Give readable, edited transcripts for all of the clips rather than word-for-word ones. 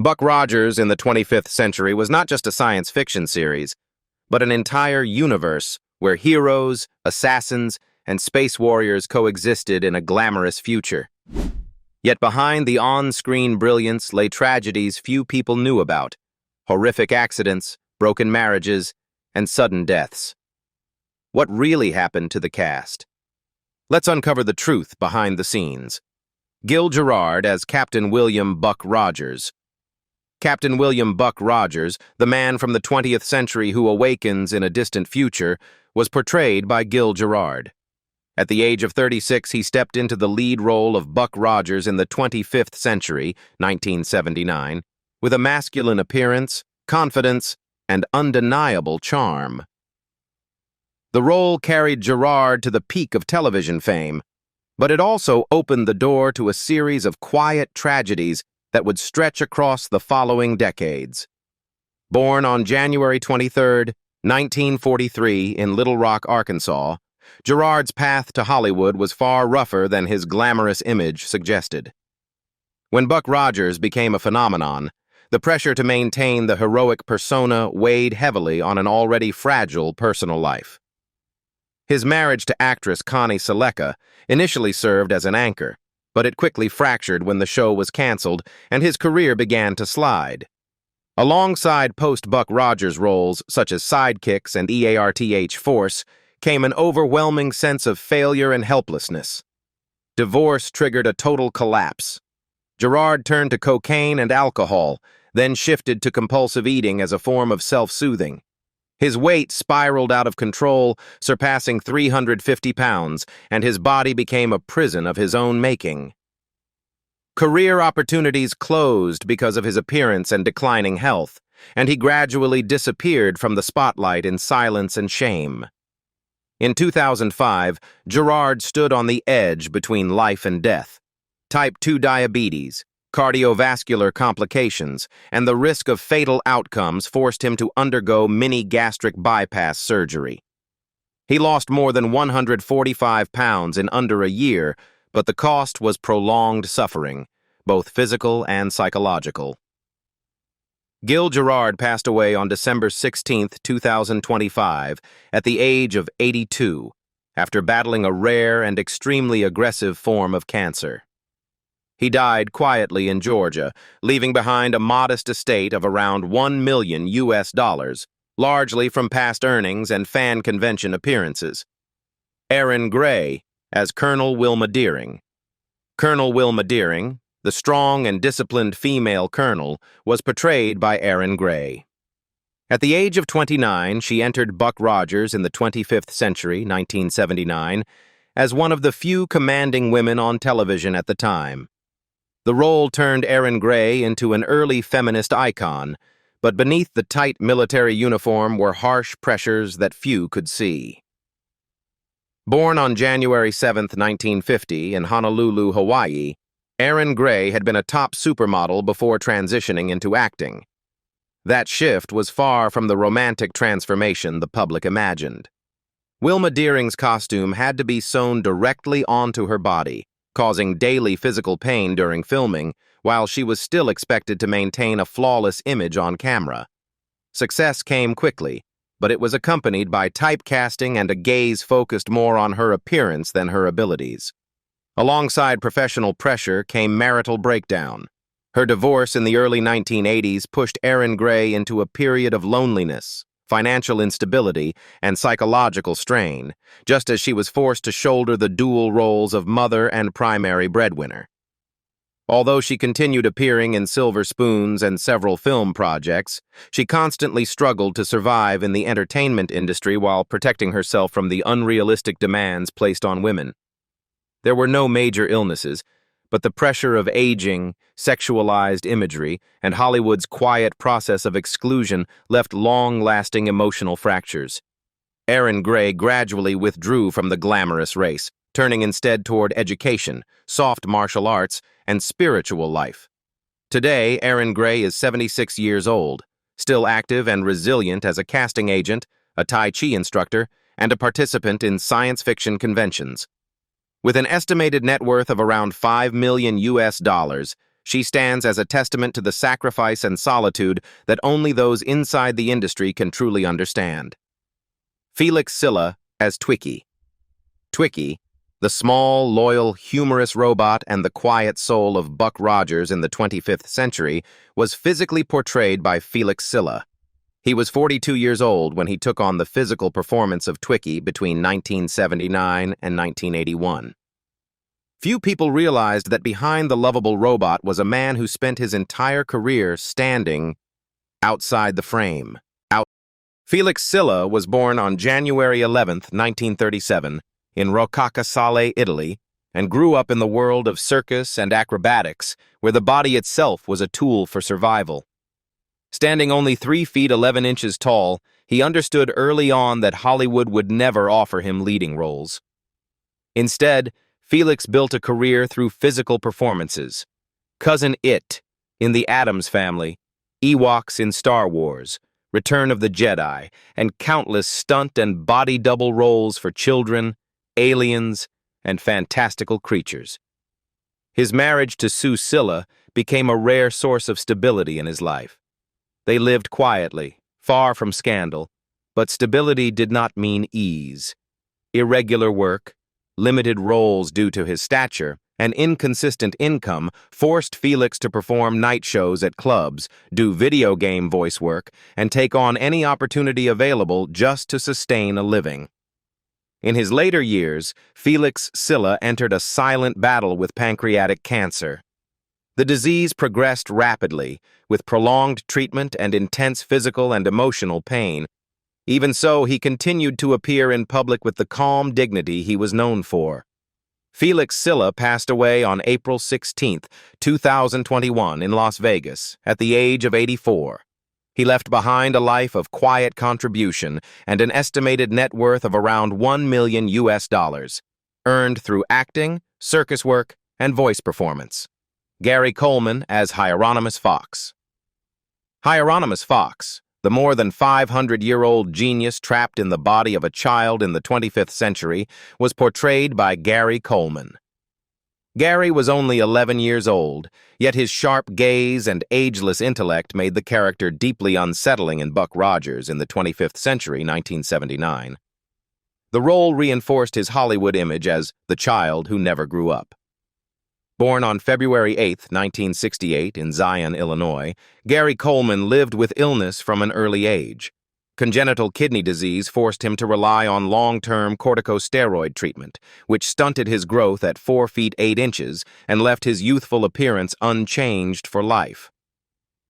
Buck Rogers in the 25th Century was not just a science fiction series, but an entire universe where heroes, assassins, and space warriors coexisted in a glamorous future. Yet behind the on-screen brilliance lay tragedies few people knew about: horrific accidents, broken marriages, and sudden deaths. What really happened to the cast? Let's uncover the truth behind the scenes. Gil Gerard as Captain William Buck Rogers. Captain William Buck Rogers, the man from the 20th century who awakens in a distant future, was portrayed by Gil Gerard. At the age of 36, he stepped into the lead role of Buck Rogers in the 25th Century, 1979, with a masculine appearance, confidence, and undeniable charm. The role carried Gerard to the peak of television fame, but it also opened the door to a series of quiet tragedies that would stretch across the following decades. Born on January 23, 1943, in Little Rock, Arkansas, Gerard's path to Hollywood was far rougher than his glamorous image suggested. When Buck Rogers became a phenomenon, the pressure to maintain the heroic persona weighed heavily on an already fragile personal life. His marriage to actress Connie Sellecca initially served as an anchor, but it quickly fractured when the show was canceled and his career began to slide. Alongside post-Buck Rogers roles such as Sidekicks and EARTH Force came an overwhelming sense of failure and helplessness. Divorce triggered a total collapse. Gerard turned to cocaine and alcohol, then shifted to compulsive eating as a form of self-soothing. His weight spiraled out of control, surpassing 350 pounds, and his body became a prison of his own making. Career opportunities closed because of his appearance and declining health, and he gradually disappeared from the spotlight in silence and shame. In 2005, Gerard stood on the edge between life and death. Type 2 diabetes, cardiovascular complications, and the risk of fatal outcomes forced him to undergo mini-gastric bypass surgery. He lost more than 145 pounds in under a year, but the cost was prolonged suffering, both physical and psychological. Gil Gerard passed away on December 16, 2025, at the age of 82, after battling a rare and extremely aggressive form of cancer. He died quietly in Georgia, leaving behind a modest estate of around $1 million, largely from past earnings and fan convention appearances. Erin Gray as Colonel Wilma Deering. Colonel Wilma Deering, the strong and disciplined female colonel, was portrayed by Erin Gray. At the age of 29, she entered Buck Rogers in the 25th Century, 1979, as one of the few commanding women on television at the time. The role turned Erin Gray into an early feminist icon, but beneath the tight military uniform were harsh pressures that few could see. Born on January 7, 1950, in Honolulu, Hawaii, Erin Gray had been a top supermodel before transitioning into acting. That shift was far from the romantic transformation the public imagined. Wilma Deering's costume had to be sewn directly onto her body, causing daily physical pain during filming, while she was still expected to maintain a flawless image on camera. Success came quickly, but it was accompanied by typecasting and a gaze focused more on her appearance than her abilities. Alongside professional pressure came marital breakdown. Her divorce in the early 1980s pushed Erin Gray into a period of loneliness, financial instability, and psychological strain, just as she was forced to shoulder the dual roles of mother and primary breadwinner. Although she continued appearing in Silver Spoons and several film projects, she constantly struggled to survive in the entertainment industry while protecting herself from the unrealistic demands placed on women. There were no major illnesses, but the pressure of aging, sexualized imagery, and Hollywood's quiet process of exclusion left long-lasting emotional fractures. Erin Gray gradually withdrew from the glamorous race, turning instead toward education, soft martial arts, and spiritual life. Today, Erin Gray is 76 years old, still active and resilient as a casting agent, a Tai Chi instructor, and a participant in science fiction conventions. With an estimated net worth of around $5 million, She stands as a testament to the sacrifice and solitude that only those inside the industry can truly understand. Felix Silla as Twiki. Twiki, the small, loyal, humorous robot and the quiet soul of Buck Rogers in the 25th century, was physically portrayed by Felix Silla. He was 42 years old when he took on the physical performance of Twiki between 1979 and 1981. Few people realized that behind the lovable robot was a man who spent his entire career standing outside the frame. Felix Silla was born on January 11, 1937, in Roccascalle, Italy, and grew up in the world of circus and acrobatics, where the body itself was a tool for survival. Standing only 3 feet 11 inches tall, he understood early on that Hollywood would never offer him leading roles. Instead, Felix built a career through physical performances. Cousin It in The Addams Family, Ewoks in Star Wars, Return of the Jedi, and countless stunt and body double roles for children, aliens, and fantastical creatures. His marriage to Sue Silla became a rare source of stability in his life. They lived quietly, far from scandal, but stability did not mean ease. Irregular work, limited roles due to his stature, and inconsistent income forced Felix to perform night shows at clubs, do video game voice work, and take on any opportunity available just to sustain a living. In his later years, Felix Silla entered a silent battle with pancreatic cancer. The disease progressed rapidly, with prolonged treatment and intense physical and emotional pain. Even so, he continued to appear in public with the calm dignity he was known for. Felix Silla passed away on April 16, 2021, in Las Vegas, at the age of 84. He left behind a life of quiet contribution and an estimated net worth of around $1 million, earned through acting, circus work, and voice performance. Gary Coleman as Hieronymus Fox. Hieronymus Fox, the more than 500-year-old genius trapped in the body of a child in the 25th century, was portrayed by Gary Coleman. Gary was only 11 years old, yet his sharp gaze and ageless intellect made the character deeply unsettling in Buck Rogers in the 25th century, 1979. The role reinforced his Hollywood image as the child who never grew up. Born on February 8, 1968, in Zion, Illinois, Gary Coleman lived with illness from an early age. Congenital kidney disease forced him to rely on long-term corticosteroid treatment, which stunted his growth at 4 feet 8 inches and left his youthful appearance unchanged for life.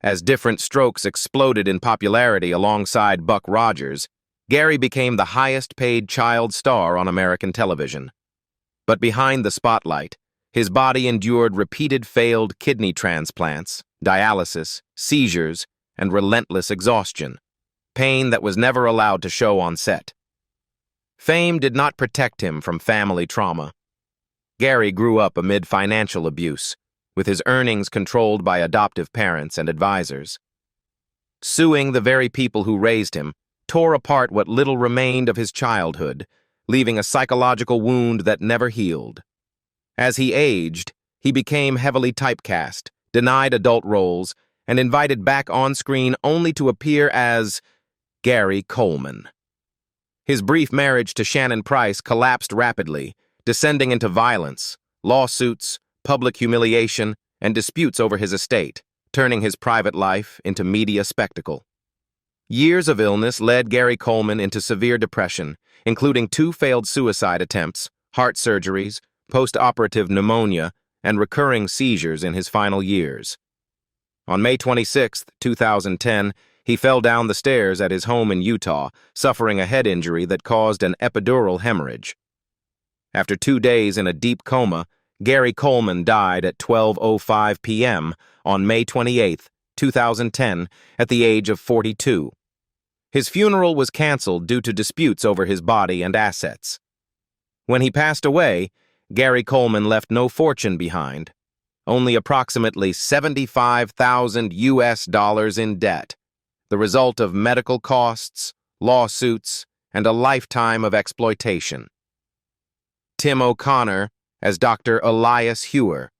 As Diff'rent Strokes exploded in popularity alongside Buck Rogers, Gary became the highest-paid child star on American television. But behind the spotlight, his body endured repeated failed kidney transplants, dialysis, seizures, and relentless exhaustion, pain that was never allowed to show on set. Fame did not protect him from family trauma. Gary grew up amid financial abuse, with his earnings controlled by adoptive parents and advisors. Suing the very people who raised him tore apart what little remained of his childhood, leaving a psychological wound that never healed. As he aged, he became heavily typecast, denied adult roles, and invited back on screen only to appear as Gary Coleman. His brief marriage to Shannon Price collapsed rapidly, descending into violence, lawsuits, public humiliation, and disputes over his estate, turning his private life into media spectacle. Years of illness led Gary Coleman into severe depression, including 2 failed suicide attempts, heart surgeries, post-operative pneumonia, and recurring seizures in his final years. On May 26, 2010, he fell down the stairs at his home in Utah, suffering a head injury that caused an epidural hemorrhage. After 2 days in a deep coma, Gary Coleman died at 12:05 p.m. on May 28, 2010, at the age of 42. His funeral was canceled due to disputes over his body and assets. When he passed away, Gary Coleman left no fortune behind, only approximately $75,000 in debt, the result of medical costs, lawsuits, and a lifetime of exploitation. Tim O'Connor as Dr. Elias Hewer.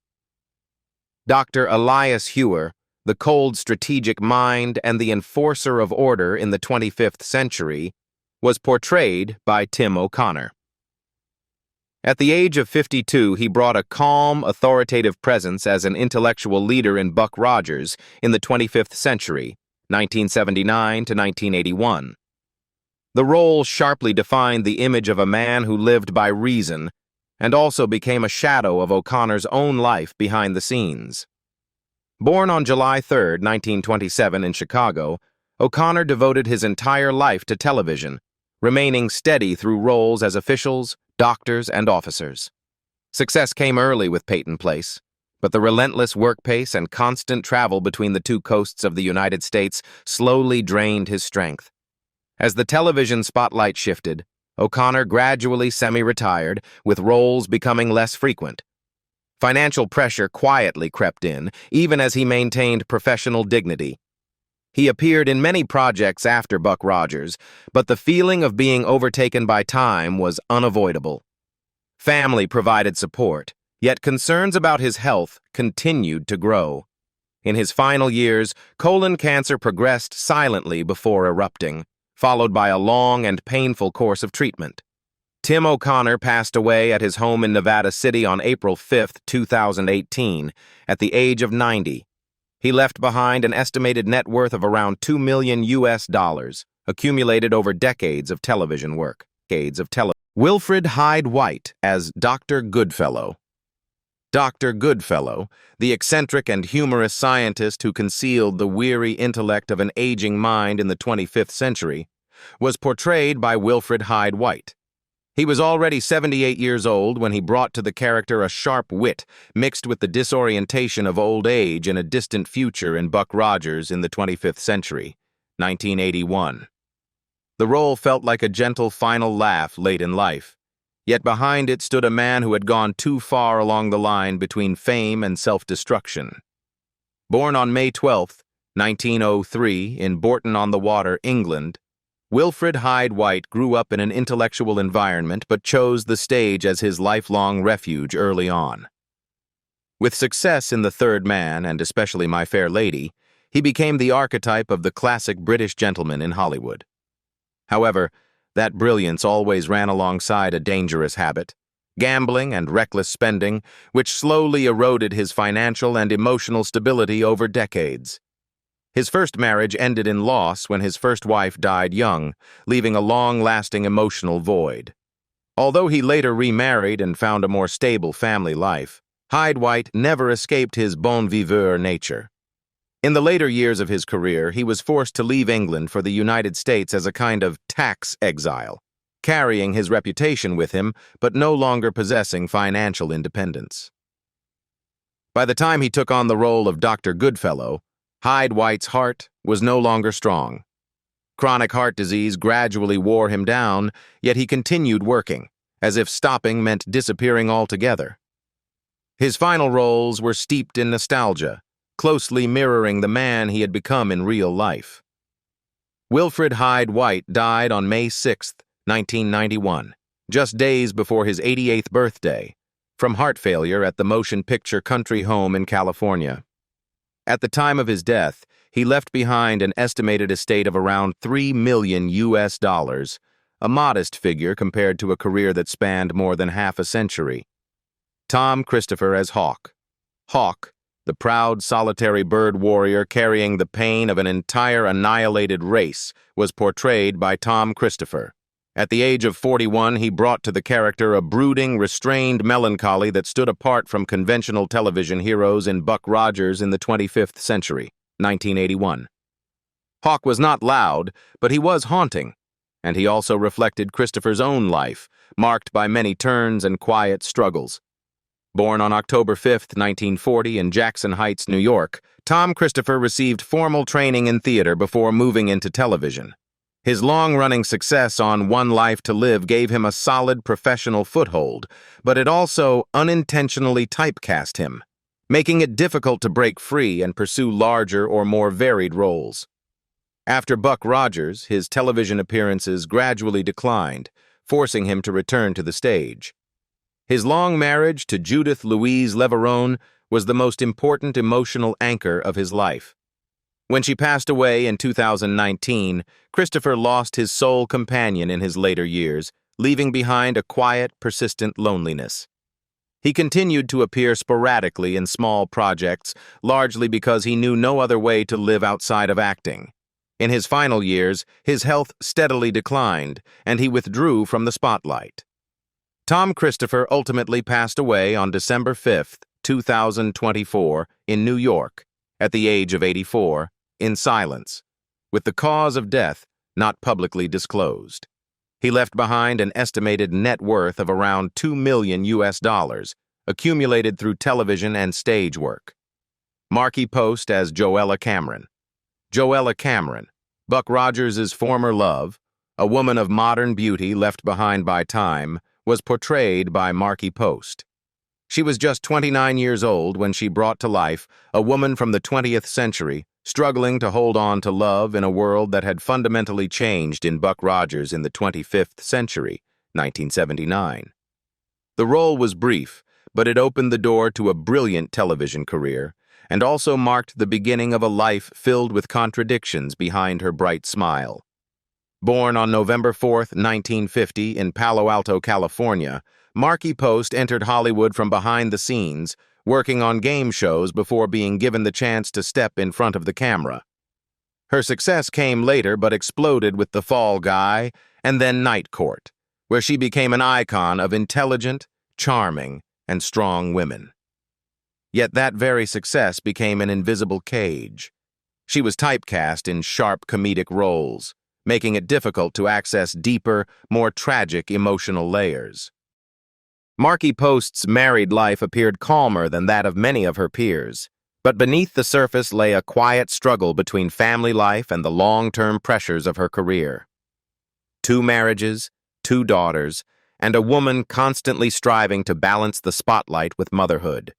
Dr. Elias Hewer, the cold strategic mind and the enforcer of order in the 25th century, was portrayed by Tim O'Connor. At the age of 52, he brought a calm, authoritative presence as an intellectual leader in Buck Rogers in the 25th century, 1979 to 1981. The role sharply defined the image of a man who lived by reason and also became a shadow of O'Connor's own life behind the scenes. Born on July 3, 1927 in Chicago, O'Connor devoted his entire life to television, remaining steady through roles as officials, doctors, and officers. Success came early with Peyton Place, but the relentless work pace and constant travel between the two coasts of the United States slowly drained his strength. As the television spotlight shifted, O'Connor gradually semi-retired, with roles becoming less frequent. Financial pressure quietly crept in, even as he maintained professional dignity. He appeared in many projects after Buck Rogers, but the feeling of being overtaken by time was unavoidable. Family provided support, yet concerns about his health continued to grow. In his final years, colon cancer progressed silently before erupting, followed by a long and painful course of treatment. Tim O'Connor passed away at his home in Nevada City on April 5, 2018, at the age of 90. He left behind an estimated net worth of around $2 million, accumulated over decades of television work. Wilfred Hyde White as Dr. Goodfellow. Dr. Goodfellow, the eccentric and humorous scientist who concealed the weary intellect of an aging mind in the 25th century, was portrayed by Wilfred Hyde White. He was already 78 years old when he brought to the character a sharp wit mixed with the disorientation of old age in a distant future in Buck Rogers in the 25th century, 1981. The role felt like a gentle final laugh late in life, yet behind it stood a man who had gone too far along the line between fame and self-destruction. Born on May 12, 1903, in Bourton-on-the-Water, England, Wilfred Hyde White grew up in an intellectual environment but chose the stage as his lifelong refuge early on. With success in The Third Man, and especially My Fair Lady, he became the archetype of the classic British gentleman in Hollywood. However, that brilliance always ran alongside a dangerous habit, gambling and reckless spending, which slowly eroded his financial and emotional stability over decades. His first marriage ended in loss when his first wife died young, leaving a long-lasting emotional void. Although he later remarried and found a more stable family life, Hyde White never escaped his bon viveur nature. In the later years of his career, he was forced to leave England for the United States as a kind of tax exile, carrying his reputation with him but no longer possessing financial independence. By the time he took on the role of Dr. Goodfellow, Hyde White's heart was no longer strong. Chronic heart disease gradually wore him down, yet he continued working, as if stopping meant disappearing altogether. His final roles were steeped in nostalgia, closely mirroring the man he had become in real life. Wilfred Hyde White died on May 6, 1991, just days before his 88th birthday, from heart failure at the motion picture country home in California. At the time of his death, he left behind an estimated estate of around $3 million, a modest figure compared to a career that spanned more than half a century. Tom Christopher as Hawk. Hawk, the proud, solitary bird warrior carrying the pain of an entire annihilated race, was portrayed by Tom Christopher. At the age of 41, he brought to the character a brooding, restrained melancholy that stood apart from conventional television heroes in Buck Rogers in the 25th century, 1981. Hawk was not loud, but he was haunting, and he also reflected Christopher's own life, marked by many turns and quiet struggles. Born on October 5, 1940, in Jackson Heights, New York, Tom Christopher received formal training in theater before moving into television. His long-running success on One Life to Live gave him a solid professional foothold, but it also unintentionally typecast him, making it difficult to break free and pursue larger or more varied roles. After Buck Rogers, his television appearances gradually declined, forcing him to return to the stage. His long marriage to Judith Louise Leverone was the most important emotional anchor of his life. When she passed away in 2019, Christopher lost his sole companion in his later years, leaving behind a quiet, persistent loneliness. He continued to appear sporadically in small projects, largely because he knew no other way to live outside of acting. In his final years, his health steadily declined, and he withdrew from the spotlight. Tom Christopher ultimately passed away on December 5, 2024, in New York, at the age of 84, in silence, with the cause of death not publicly disclosed. He left behind an estimated net worth of around $2 million, accumulated through television and stage work. Markie Post as Joella Cameron. Joella Cameron, Buck Rogers' former love, a woman of modern beauty left behind by time, was portrayed by Markie Post. She was just 29 years old when she brought to life a woman from the 20th century, struggling to hold on to love in a world that had fundamentally changed in Buck Rogers in the 25th century, 1979. The role was brief, but it opened the door to a brilliant television career, and also marked the beginning of a life filled with contradictions behind her bright smile. Born on November 4, 1950, in Palo Alto, California, Markie Post entered Hollywood from behind the scenes, working on game shows before being given the chance to step in front of the camera. Her success came later but exploded with The Fall Guy and then Night Court, where she became an icon of intelligent, charming, and strong women. Yet that very success became an invisible cage. She was typecast in sharp comedic roles, making it difficult to access deeper, more tragic emotional layers. Markie Post's married life appeared calmer than that of many of her peers, but beneath the surface lay a quiet struggle between family life and the long-term pressures of her career. 2 marriages, 2 daughters, and a woman constantly striving to balance the spotlight with motherhood.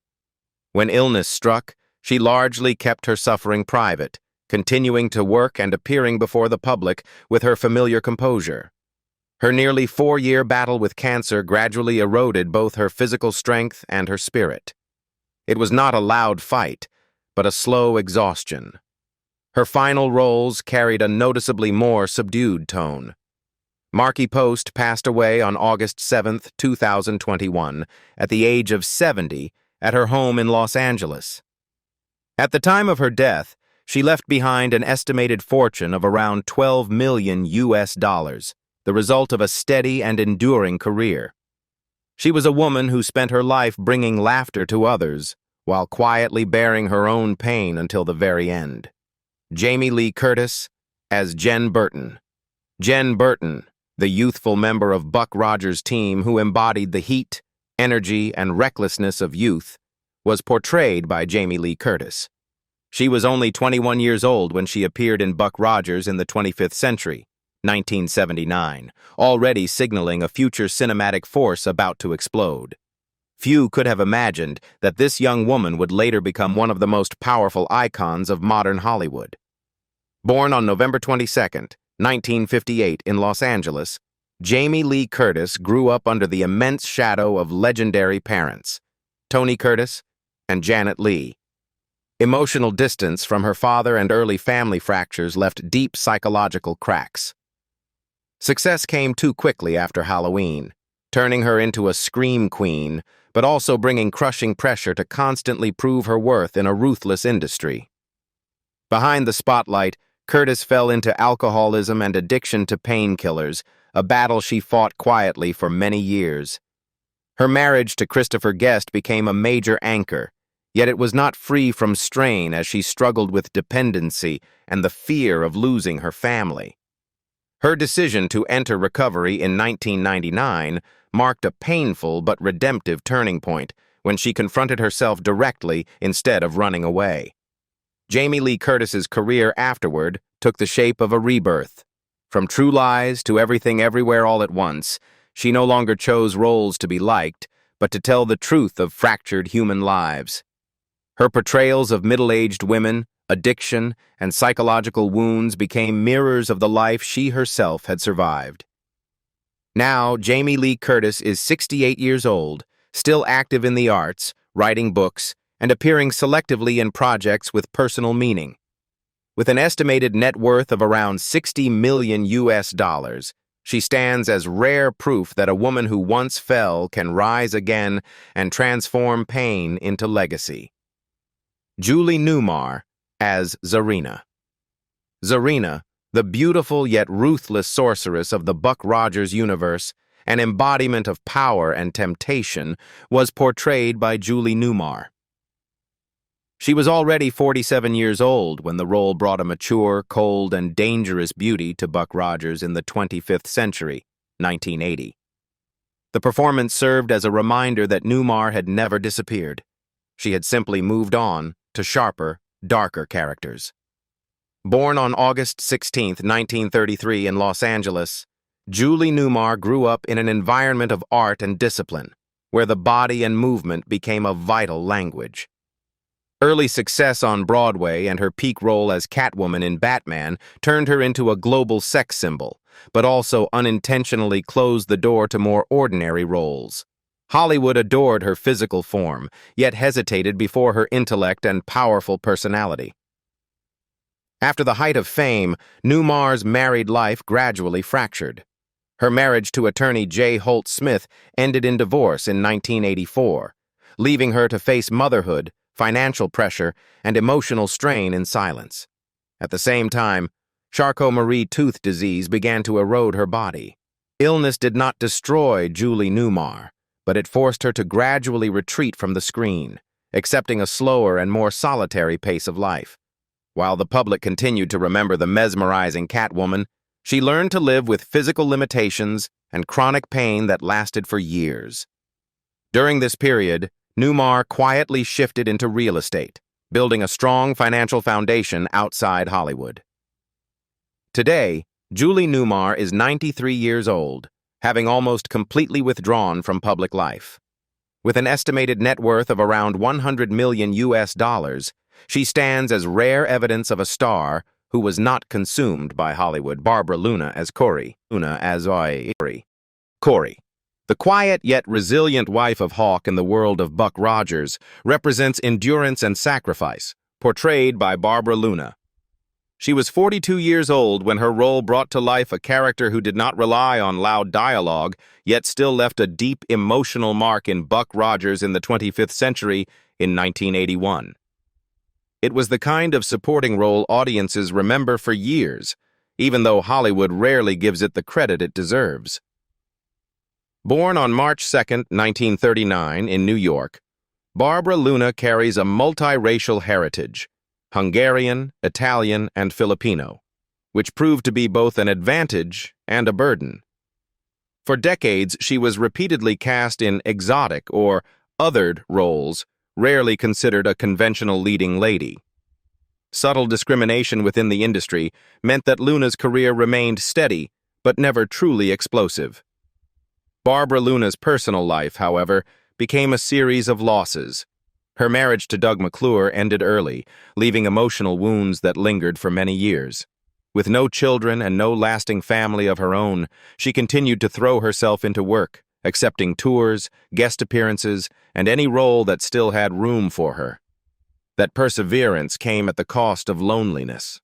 When illness struck, she largely kept her suffering private, continuing to work and appearing before the public with her familiar composure. Her nearly 4-year battle with cancer gradually eroded both her physical strength and her spirit. It was not a loud fight, but a slow exhaustion. Her final roles carried a noticeably more subdued tone. Markie Post passed away on August 7, 2021, at the age of 70, at her home in Los Angeles. At the time of her death, she left behind an estimated fortune of around $12 million, the result of a steady and enduring career. She was a woman who spent her life bringing laughter to others, while quietly bearing her own pain until the very end. Jamie Lee Curtis as Jen Burton. Jen Burton, the youthful member of Buck Rogers' team who embodied the heat, energy, and recklessness of youth, was portrayed by Jamie Lee Curtis. She was only 21 years old when she appeared in Buck Rogers in the 25th century, 1979, already signaling a future cinematic force about to explode. Few could have imagined that this young woman would later become one of the most powerful icons of modern Hollywood. Born on November 22, 1958, in Los Angeles, Jamie Lee Curtis grew up under the immense shadow of legendary parents, Tony Curtis and Janet Leigh. Emotional distance from her father and early family fractures left deep psychological cracks. Success came too quickly after Halloween, turning her into a scream queen, but also bringing crushing pressure to constantly prove her worth in a ruthless industry. Behind the spotlight, Curtis fell into alcoholism and addiction to painkillers, a battle she fought quietly for many years. Her marriage to Christopher Guest became a major anchor, yet it was not free from strain as she struggled with dependency and the fear of losing her family. Her decision to enter recovery in 1999 marked a painful but redemptive turning point when she confronted herself directly instead of running away. Jamie Lee Curtis's career afterward took the shape of a rebirth. From True Lies to Everything Everywhere All at Once, she no longer chose roles to be liked, but to tell the truth of fractured human lives. Her portrayals of middle-aged women, addiction, and psychological wounds became mirrors of the life she herself had survived. Now, Jamie Lee Curtis is 68 years old, still active in the arts, writing books, and appearing selectively in projects with personal meaning. With an estimated net worth of around $60 million US, she stands as rare proof that a woman who once fell can rise again and transform pain into legacy. Julie Newmar as Zarina. Zarina, the beautiful yet ruthless sorceress of the Buck Rogers universe, an embodiment of power and temptation, was portrayed by Julie Newmar. She was already 47 years old when the role brought a mature, cold, and dangerous beauty to Buck Rogers in the 25th century, 1980. The performance served as a reminder that Newmar had never disappeared. She had simply moved on to sharper, darker characters. Born on August 16, 1933 in Los Angeles, Julie Newmar grew up in an environment of art and discipline, where the body and movement became a vital language. Early success on Broadway and her peak role as Catwoman in Batman turned her into a global sex symbol, but also unintentionally closed the door to more ordinary roles. Hollywood adored her physical form, yet hesitated before her intellect and powerful personality. After the height of fame, Newmar's married life gradually fractured. Her marriage to attorney J. Holt Smith ended in divorce in 1984, leaving her to face motherhood, financial pressure, and emotional strain in silence. At the same time, Charcot-Marie tooth disease began to erode her body. Illness did not destroy Julie Newmar, but it forced her to gradually retreat from the screen, accepting a slower and more solitary pace of life. While the public continued to remember the mesmerizing Catwoman, she learned to live with physical limitations and chronic pain that lasted for years. During this period, Newmar quietly shifted into real estate, building a strong financial foundation outside Hollywood. Today, Julie Newmar is 93 years old, having almost completely withdrawn from public life. With an estimated net worth of around $100 million US, she stands as rare evidence of a star who was not consumed by Hollywood. Barbara Luna as Corey. Corey. The quiet yet resilient wife of Hawk in the world of Buck Rogers represents endurance and sacrifice, portrayed by Barbara Luna. She was 42 years old when her role brought to life a character who did not rely on loud dialogue, yet still left a deep emotional mark in Buck Rogers in the 25th century in 1981. It was the kind of supporting role audiences remember for years, even though Hollywood rarely gives it the credit it deserves. Born on March 2, 1939, in New York, Barbara Luna carries a multiracial heritage, Hungarian, Italian, and Filipino, which proved to be both an advantage and a burden. For decades, she was repeatedly cast in exotic or othered roles, rarely considered a conventional leading lady. Subtle discrimination within the industry meant that Luna's career remained steady, but never truly explosive. Barbara Luna's personal life, however, became a series of losses. Her marriage to Doug McClure ended early, leaving emotional wounds that lingered for many years. With no children and no lasting family of her own, she continued to throw herself into work, accepting tours, guest appearances, and any role that still had room for her. That perseverance came at the cost of loneliness.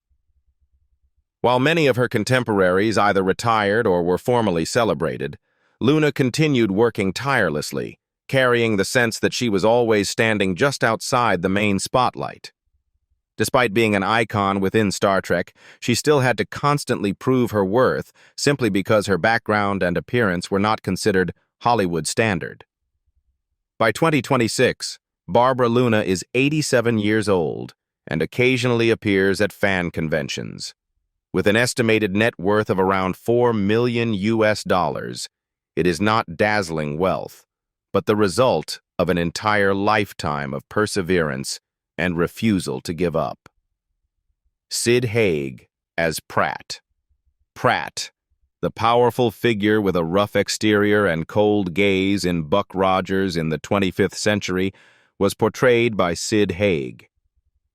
While many of her contemporaries either retired or were formally celebrated, Luna continued working tirelessly, carrying the sense that she was always standing just outside the main spotlight. Despite being an icon within Star Trek, she still had to constantly prove her worth simply because her background and appearance were not considered Hollywood standard. By 2026, Barbara Luna is 87 years old and occasionally appears at fan conventions. With an estimated net worth of around $4 million US, it is not dazzling wealth, but the result of an entire lifetime of perseverance and refusal to give up. Sid Haig as Pratt. Pratt, the powerful figure with a rough exterior and cold gaze in Buck Rogers in the 25th century, was portrayed by Sid Haig.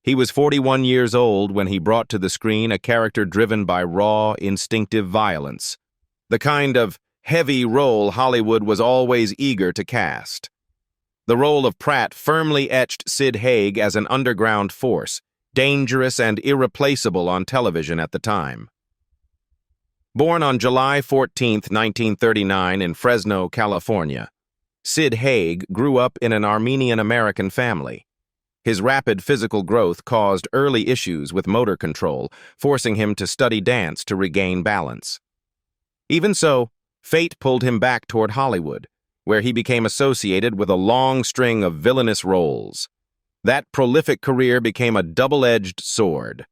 He was 41 years old when he brought to the screen a character driven by raw, instinctive violence, the kind of heavy role Hollywood was always eager to cast. The role of Pratt firmly etched Sid Haig as an underground force, dangerous and irreplaceable on television at the time. Born on July 14, 1939 in Fresno, California, Sid Haig grew up in an Armenian-American family. His rapid physical growth caused early issues with motor control, forcing him to study dance to regain balance. Even so, fate pulled him back toward Hollywood, where he became associated with a long string of villainous roles. That prolific career became a double-edged sword.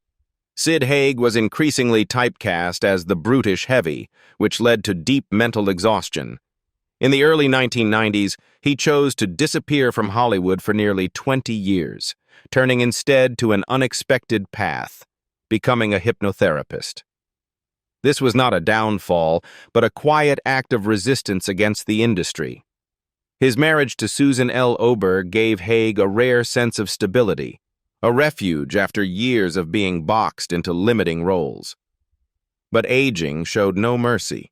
Sid Haig was increasingly typecast as the brutish heavy, which led to deep mental exhaustion. In the early 1990s, he chose to disappear from Hollywood for nearly 20 years, turning instead to an unexpected path, becoming a hypnotherapist. This was not a downfall, but a quiet act of resistance against the industry. His marriage to Susan L. Oberg gave Haig a rare sense of stability, a refuge after years of being boxed into limiting roles. But aging showed no mercy.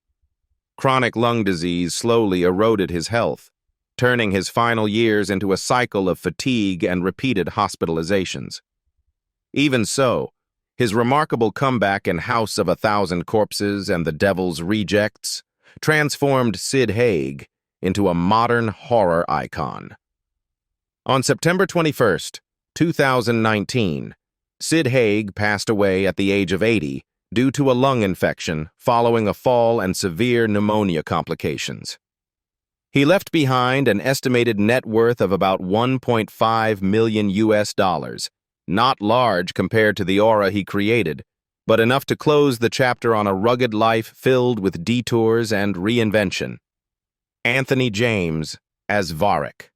Chronic lung disease slowly eroded his health, turning his final years into a cycle of fatigue and repeated hospitalizations. Even so, his remarkable comeback in House of a Thousand Corpses and The Devil's Rejects transformed Sid Haig into a modern horror icon. On September 21, 2019, Sid Haig passed away at the age of 80 due to a lung infection following a fall and severe pneumonia complications. He left behind an estimated net worth of about $1.5 million, not large compared to the aura he created, but enough to close the chapter on a rugged life filled with detours and reinvention. Anthony James as Varric.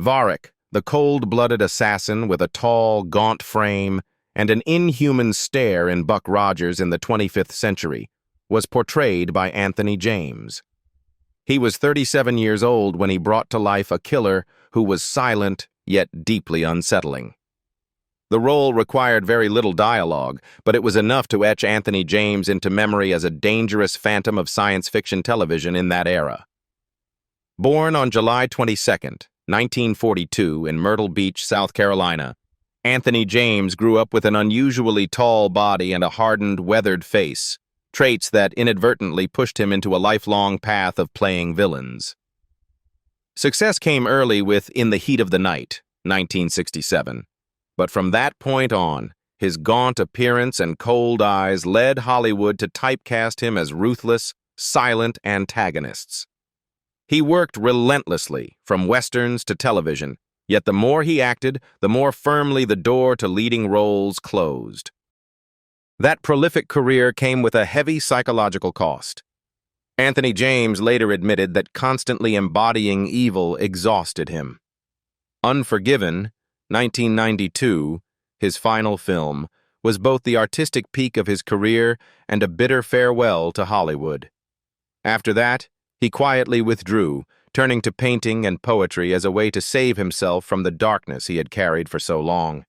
Varric, the cold-blooded assassin with a tall, gaunt frame and an inhuman stare in Buck Rogers in the 25th Century, was portrayed by Anthony James. He was 37 years old when he brought to life a killer who was silent yet deeply unsettling. The role required very little dialogue, but it was enough to etch Anthony James into memory as a dangerous phantom of science fiction television in that era. Born on July 22, 1942, in Myrtle Beach, South Carolina, Anthony James grew up with an unusually tall body and a hardened, weathered face, traits that inadvertently pushed him into a lifelong path of playing villains. Success came early with In the Heat of the Night, 1967. But from that point on, his gaunt appearance and cold eyes led Hollywood to typecast him as ruthless, silent antagonists. He worked relentlessly, from westerns to television, yet the more he acted, the more firmly the door to leading roles closed. That prolific career came with a heavy psychological cost. Anthony James later admitted that constantly embodying evil exhausted him. Unforgiven, 1992, his final film, was both the artistic peak of his career and a bitter farewell to Hollywood. After that, he quietly withdrew, turning to painting and poetry as a way to save himself from the darkness he had carried for so long.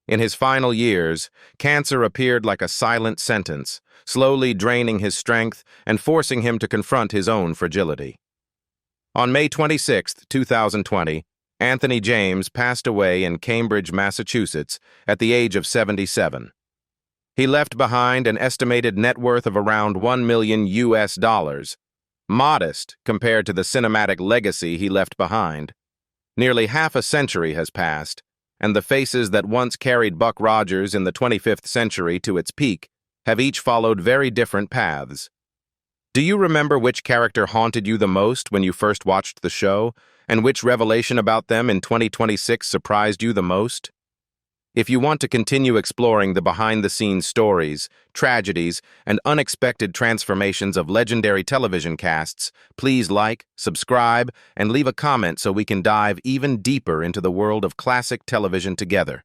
In his final years, cancer appeared like a silent sentence, slowly draining his strength and forcing him to confront his own fragility. On May 26, 2020, Anthony James passed away in Cambridge, Massachusetts, at the age of 77. He left behind an estimated net worth of around $1 million, modest compared to the cinematic legacy he left behind. Nearly half a century has passed, and the faces that once carried Buck Rogers in the 25th century to its peak have each followed very different paths. Do you remember which character haunted you the most when you first watched the show, and which revelation about them in 2026 surprised you the most? If you want to continue exploring the behind-the-scenes stories, tragedies, and unexpected transformations of legendary television casts, please like, subscribe, and leave a comment so we can dive even deeper into the world of classic television together.